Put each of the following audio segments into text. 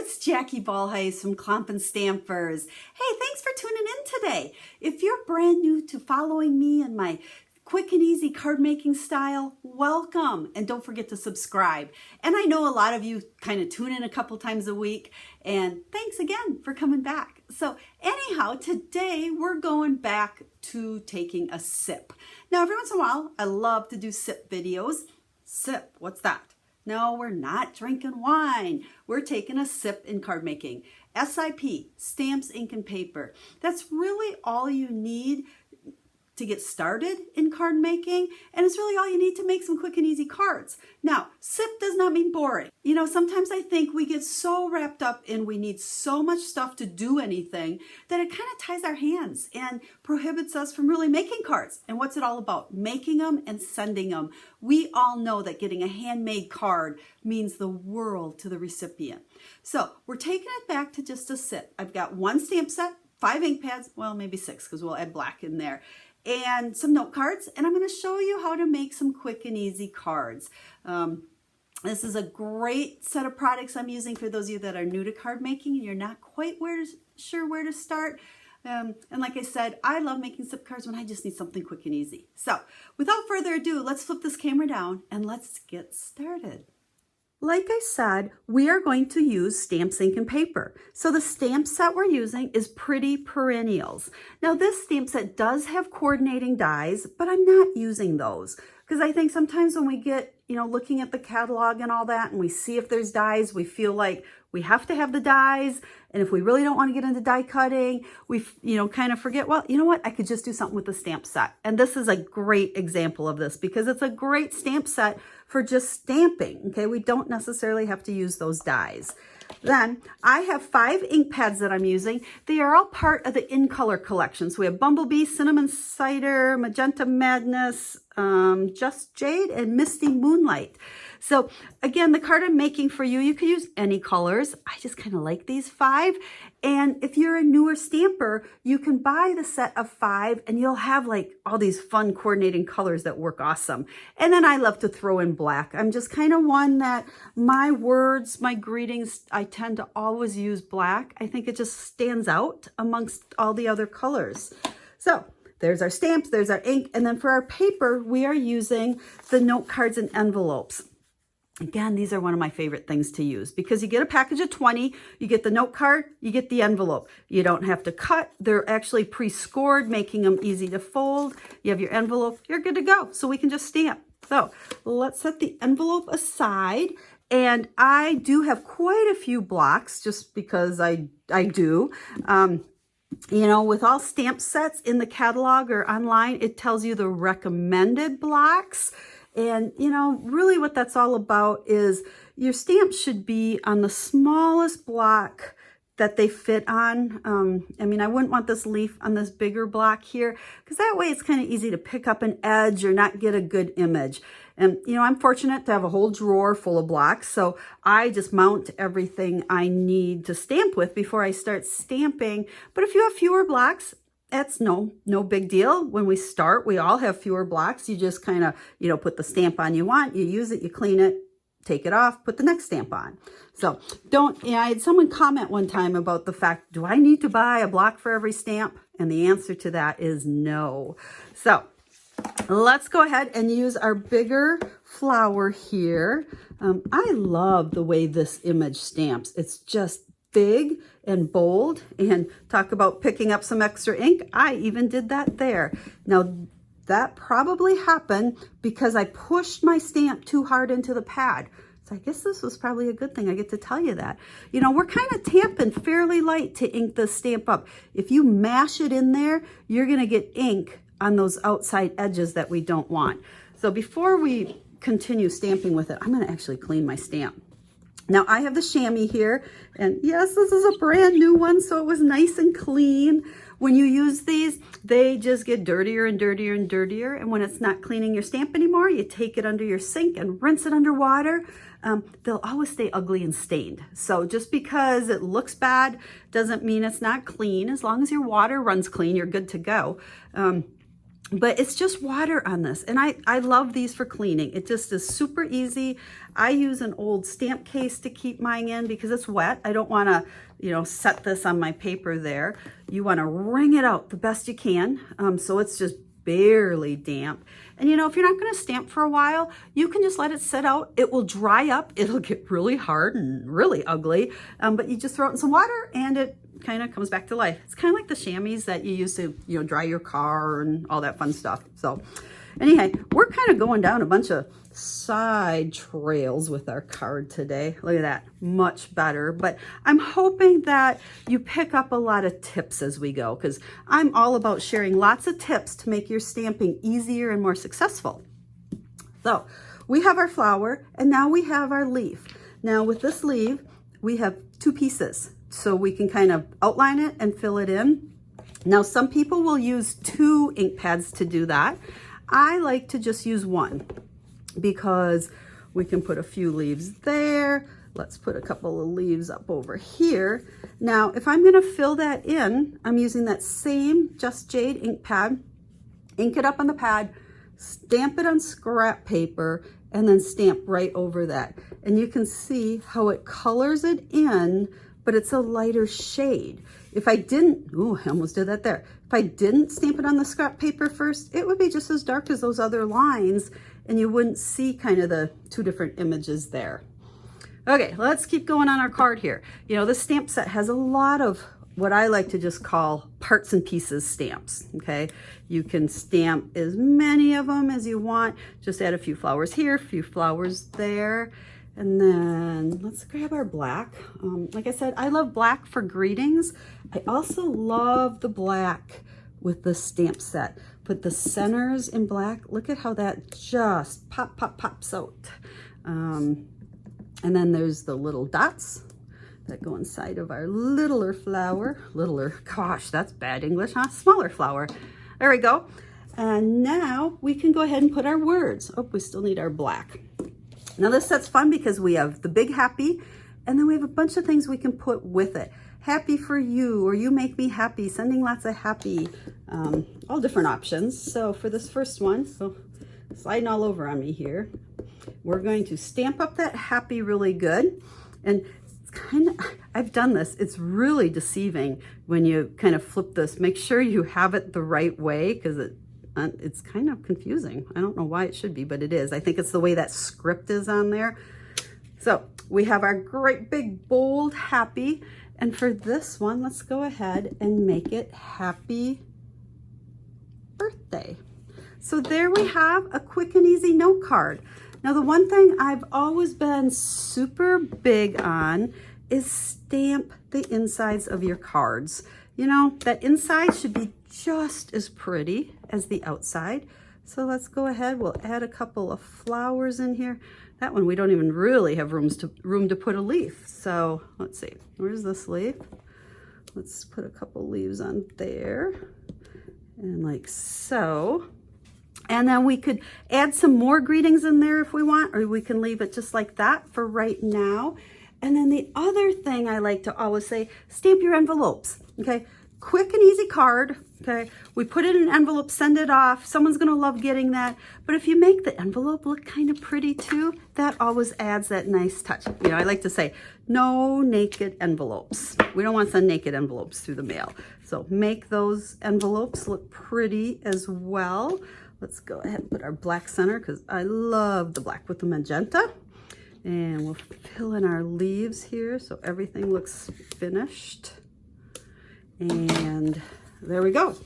it's Jackie Bolhuis from Klompen Stampers. Hey, thanks for tuning in today. If you're brand new to following me and my quick and easy card making style, welcome, and don't forget to subscribe. And I know a lot of you kind of tune in a couple times a week, and thanks again for coming back. So anyhow, today we're going back to taking a sip. Now, every once in a while, I love to do sip videos. Sip, what's that? No, we're not drinking wine. We're taking a sip in card making. SIP, stamps, ink, and paper. That's really all you need to get started in card making, and it's really all you need to make some quick and easy cards. Now, sip does not mean boring. You know, sometimes I think we get so wrapped up in we need so much stuff to do anything that it kind of ties our hands and prohibits us from really making cards. And what's it all about? Making them and sending them. We all know that getting a handmade card means the world to the recipient. So we're taking it back to just a sip. I've got one stamp set, 5 ink pads, well, maybe 6 because we'll add black in there, and some note cards, and I'm going to show you how to make some quick and easy cards. This is a great set of products I'm using for those of you that are new to card making and you're not quite sure where to start. And like I said, I love making sip cards when I just need something quick and easy. So without further ado, let's flip this camera down and let's get started. Like I said, we are going to use stamps, ink, and paper. So the stamp set we're using is Pretty Perennials. Now this stamp set does have coordinating dies, but I'm not using those because I think sometimes when we get, looking at the catalog and all that and we see if there's dies, we feel like we have to have the dies. And if we really don't want to get into die cutting, we, kind of forget, well, you know what? I could just do something with the stamp set. And this is a great example of this because it's a great stamp set for just stamping. Okay, we don't necessarily have to use those dies. Then I have 5 ink pads that I'm using. They are all part of the In Color collection. So we have Bumblebee, Cinnamon Cider, Magenta Madness, Just Jade, and Misty Moonlight. So again, the card I'm making for you, you can use any colors. I just kind of like these 5. And if you're a newer stamper, you can buy the set of 5 and you'll have like all these fun coordinating colors that work awesome. And then I love to throw in black. I'm just kind of one that my words, my greetings, I tend to always use black. I think it just stands out amongst all the other colors. So there's our stamps, there's our ink. And then for our paper, we are using the note cards and envelopes. Again, these are one of my favorite things to use because you get a package of 20, you get the note card, you get the envelope. You don't have to cut. They're actually pre-scored, making them easy to fold. You have your envelope, you're good to go. So we can just stamp. So let's set the envelope aside. And I do have quite a few blocks just because I do. With all stamp sets in the catalog or online, it tells you the recommended blocks. And, really what that's all about is your stamps should be on the smallest block that they fit on. I wouldn't want this leaf on this bigger block here because that way it's kind of easy to pick up an edge or not get a good image. And, I'm fortunate to have a whole drawer full of blocks. So I just mount everything I need to stamp with before I start stamping. But if you have fewer blocks, that's no big deal. When we start, we all have fewer blocks. You just kind of, put the stamp on you want, you use it, you clean it, take it off, put the next stamp on. So I had someone comment one time about the fact, do I need to buy a block for every stamp? And the answer to that is no. So let's go ahead and use our bigger flower here. I love the way this image stamps. It's just big and bold, and talk about picking up some extra ink. I even did that there. Now that probably happened because I pushed my stamp too hard into the pad. So I guess this was probably a good thing. I get to tell you that. We're kind of tamping fairly light to ink the stamp up. If you mash it in there, you're going to get ink on those outside edges that we don't want. So before we continue stamping with it, I'm going to actually clean my stamp. Now I have the chamois here, and yes, this is a brand new one, so it was nice and clean. When you use these, they just get dirtier and dirtier and dirtier, and when it's not cleaning your stamp anymore, you take it under your sink and rinse it under water. They'll always stay ugly and stained. So just because it looks bad doesn't mean it's not clean. As long as your water runs clean, you're good to go. but it's just water on this. And I love these for cleaning. It just is super easy. I use an old stamp case to keep mine in because it's wet. I don't want to, you know, set this on my paper there. You want to wring it out the best you can. So it's just barely damp. And you know, if you're not going to stamp for a while, you can just let it sit out. It will dry up. It'll get really hard and really ugly. But you just throw it in some water and it kind of comes back to life. It's kind of like the chamois that you use to, you know, dry your car and all that fun stuff. So anyway, we're kind of going down a bunch of side trails with our card today. Look at that, much better. But I'm hoping that you pick up a lot of tips as we go, because I'm all about sharing lots of tips to make your stamping easier and more successful. So we have our flower and now we have our leaf. Now with this leaf, we have two pieces, so we can kind of outline it and fill it in. Now some people will use 2 ink pads to do that. I like to just use 1 because we can put a few leaves there. Let's put a couple of leaves up over here. Now, if I'm gonna fill that in, I'm using that same Just Jade ink pad, ink it up on the pad, stamp it on scrap paper, and then stamp right over that. And you can see how it colors it in, but it's a lighter shade. If I didn't, ooh, I almost did that there. If I didn't stamp it on the scrap paper first, it would be just as dark as those other lines and you wouldn't see kind of the 2 different images there. Okay, let's keep going on our card here. You know, this stamp set has a lot of what I like to just call parts and pieces stamps, okay? You can stamp as many of them as you want. Just add a few flowers here, a few flowers there. And then let's grab our black. Like I said, I love black for greetings. I also love the black with the stamp set. Put the centers in black. Look at how that just pops out. And then there's the little dots that go inside of our littler flower. Littler, gosh, that's bad English, huh? Smaller flower. There we go. And now we can go ahead and put our words. Oh, we still need our black. Now this set's fun because we have the big happy, and then we have a bunch of things we can put with it. Happy for you, or you make me happy, sending lots of happy, all different options. So for this first one, so sliding all over on me here, we're going to stamp up that happy really good. And it's kind of, I've done this, it's really deceiving when you kind of flip this. Make sure you have it the right way because it's kind of confusing. I don't know why it should be, but it is. I think it's the way that script is on there. So we have our great big bold happy. And for this one, let's go ahead and make it happy birthday. So there we have a quick and easy note card. Now the one thing I've always been super big on is stamp the insides of your cards. You know, that inside should be just as pretty as the outside. So let's go ahead, we'll add a couple of flowers in here. That one we don't even really have room to put a leaf. So let's see, where's this leaf? Let's put a couple leaves on there and like so. And then we could add some more greetings in there if we want, or we can leave it just like that for right now. And then the other thing I like to always say, stamp your envelopes, okay? Quick and easy card, okay? We put it in an envelope, send it off. Someone's gonna love getting that. But if you make the envelope look kind of pretty too, that always adds that nice touch. You know, I like to say, no naked envelopes. We don't want to send naked envelopes through the mail. So make those envelopes look pretty as well. Let's go ahead and put our black center because I love the black with the magenta. And we'll fill in our leaves here so everything looks finished. And there we go.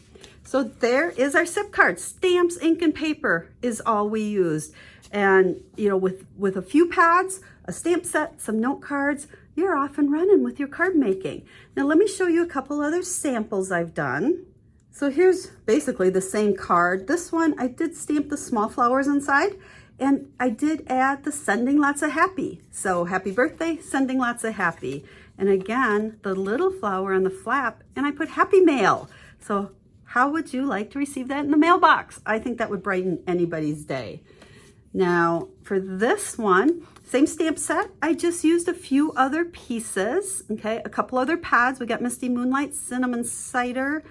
So there is our SIP card. Stamps, ink, and paper is all we used. And you know, with a few pads, a stamp set, some note cards, you're off and running with your card making. Now let me show you a couple other samples I've done. So here's basically the same card. This one, I did stamp the small flowers inside, and I did add the sending lots of happy. So happy birthday, sending lots of happy. And again, the little flower on the flap, and I put happy mail. So how would you like to receive that in the mailbox? I think that would brighten anybody's day. Now for this one, same stamp set, I just used a few other pieces, okay? A couple other pads. We got Misty Moonlight, Cinnamon Cider,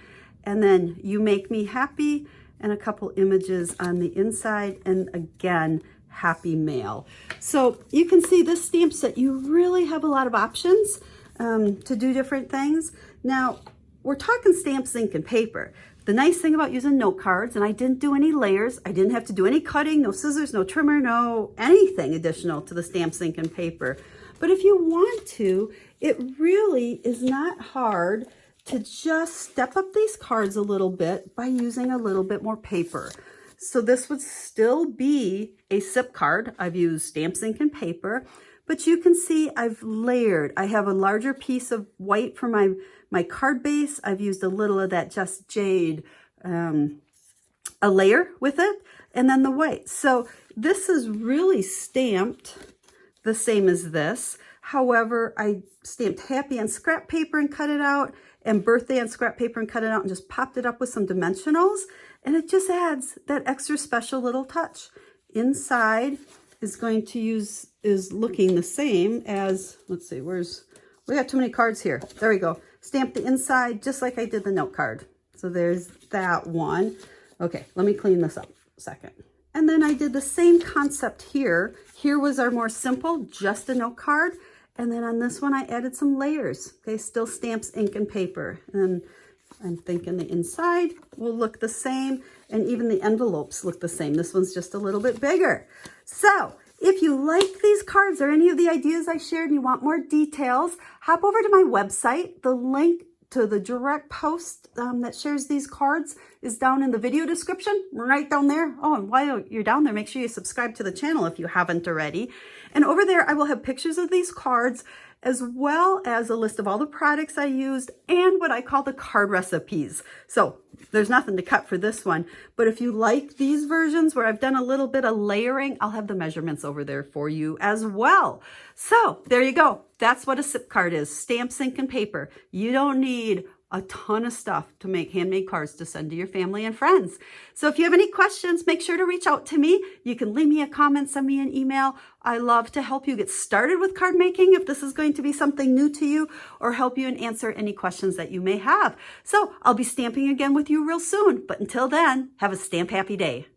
and then You Make Me Happy, and a couple images on the inside, and again, happy mail. So you can see this stamp set, you really have a lot of options to do different things. Now, we're talking stamps, ink, and paper. The nice thing about using note cards, and I didn't do any layers, I didn't have to do any cutting, no scissors, no trimmer, no anything additional to the stamps, ink, and paper. But if you want to, it really is not hard to just step up these cards a little bit by using a little bit more paper. So this would still be a SIP card. I've used stamps, ink, and paper, but you can see I've layered. I have a larger piece of white for my card base. I've used a little of that Just Jade, a layer with it, and then the white. So this is really stamped the same as this. However, I stamped happy on scrap paper and cut it out, and birthday on scrap paper and cut it out, and just popped it up with some dimensionals, and it just adds that extra special little touch. Inside is looking the same as, let's see, we got too many cards here. There we go. Stamp the inside just like I did the note card. So there's that one. Okay, let me clean this up a second. And then I did the same concept here. Here was our more simple, just a note card. And then on this one, I added some layers. Okay, still stamps, ink, and paper. And I'm thinking the inside will look the same, and even the envelopes look the same. This one's just a little bit bigger. So if you like these cards or any of the ideas I shared and you want more details, hop over to my website. The link to the direct post that shares these cards is down in the video description, right down there. Oh, and while you're down there, make sure you subscribe to the channel if you haven't already. And over there, I will have pictures of these cards, as well as a list of all the products I used and what I call the card recipes. So there's nothing to cut for this one, but if you like these versions where I've done a little bit of layering, I'll have the measurements over there for you as well. So there you go. That's what a SIP card is, stamps, ink, and paper. You don't need a ton of stuff to make handmade cards to send to your family and friends. So if you have any questions, make sure to reach out to me. You can leave me a comment, send me an email. I love to help you get started with card making if this is going to be something new to you, or help you and answer any questions that you may have. So I'll be stamping again with you real soon. But until then, have a stamp happy day.